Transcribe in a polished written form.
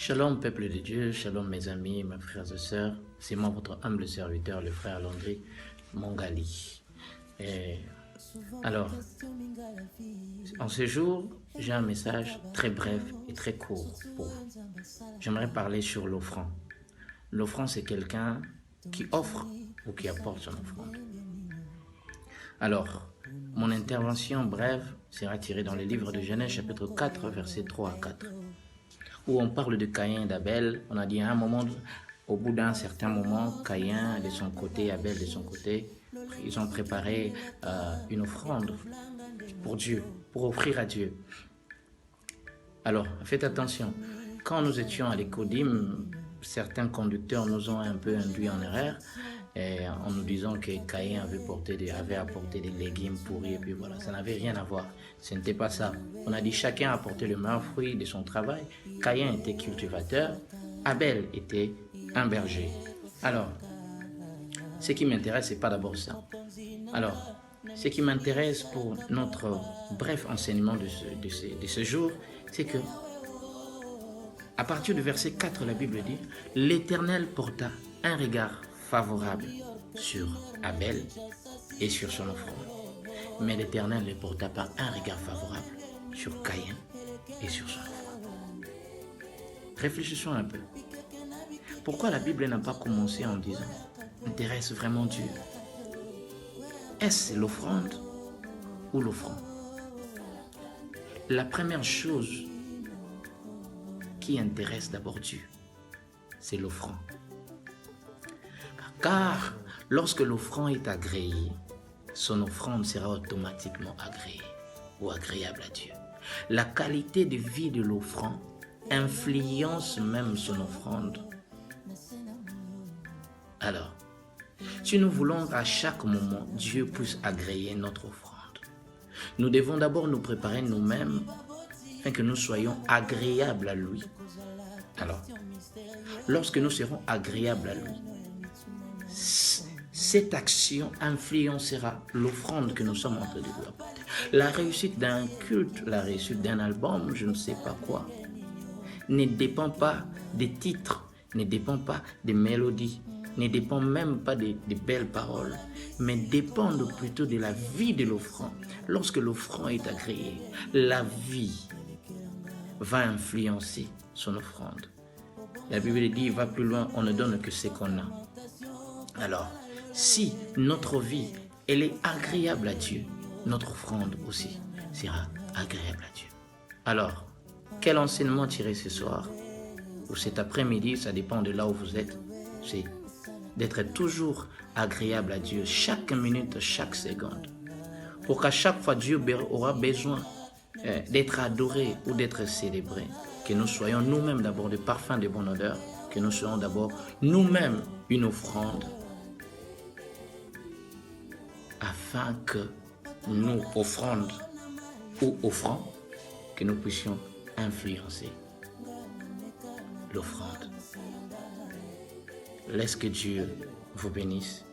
Shalom peuple de Dieu, shalom mes amis, mes frères et sœurs, c'est moi votre humble serviteur, le frère Landry Mongali. Alors, en ce jour, j'ai un message très bref et très court pour vous. J'aimerais parler sur l'offrande. L'offrande, c'est quelqu'un qui offre ou qui apporte son offrande. Alors, mon intervention brève sera tirée dans le livre de Genèse chapitre 4, versets 3 à 4. Où on parle de Caïn et d'Abel. On a dit à un moment, au bout d'un certain moment, Caïn de son côté, Abel de son côté, ils ont préparé une offrande pour Dieu, pour offrir à Dieu. Alors, faites attention, quand nous étions à l'Écodim, certains conducteurs nous ont un peu induit en erreur en nous disant que Caïn avait apporté des légumes pourris et puis voilà, ça n'avait rien à voir. Ce n'était pas ça. On a dit chacun a apporté le meilleur fruit de son travail. Caïn était cultivateur, Abel était un berger. Alors, ce qui m'intéresse, c'est pas d'abord ça. Alors, ce qui m'intéresse pour notre bref enseignement de ce jour, c'est que à partir du verset 4, la Bible dit « L'Éternel porta un regard favorable sur Abel et sur son offrande. Mais l'Éternel ne porta pas un regard favorable sur Caïn et sur son offrande. » Réfléchissons un peu. Pourquoi la Bible n'a pas commencé en disant « Intéresse vraiment Dieu » Est-ce l'offrande ou l'offrande? La première chose qui intéresse d'abord Dieu, c'est l'offrande. Car lorsque l'offrande est agréée, son offrande sera automatiquement agréée ou agréable à Dieu. La qualité de vie de l'offrande influence même son offrande. Alors, si nous voulons à chaque moment Dieu puisse agréer notre offrande, nous devons d'abord nous préparer nous-mêmes afin que nous soyons agréables à lui. Alors, lorsque nous serons agréables à lui, cette action influencera l'offrande que nous sommes en train de lui apporter. La réussite d'un culte, la réussite d'un album, je ne sais pas quoi, ne dépend pas des titres, ne dépend pas des mélodies, ne dépend même pas des belles paroles, mais dépend plutôt de la vie de l'offrande. Lorsque l'offrande est agréée, la vie va influencer son offrande. La Bible dit, va plus loin, on ne donne que ce qu'on a. Alors, si notre vie, elle est agréable à Dieu, notre offrande aussi sera agréable à Dieu. Alors, quel enseignement tirer ce soir ou cet après-midi, ça dépend de là où vous êtes, c'est d'être toujours agréable à Dieu chaque minute, chaque seconde. Pour qu'à chaque fois Dieu aura besoin d'être adoré ou d'être célébré, que nous soyons nous-mêmes d'abord des parfums de bonne odeur, que nous soyons d'abord nous-mêmes une offrande, afin que nous, offrandes ou offrants, que nous puissions influencer l'offrande. Laisse que Dieu vous bénisse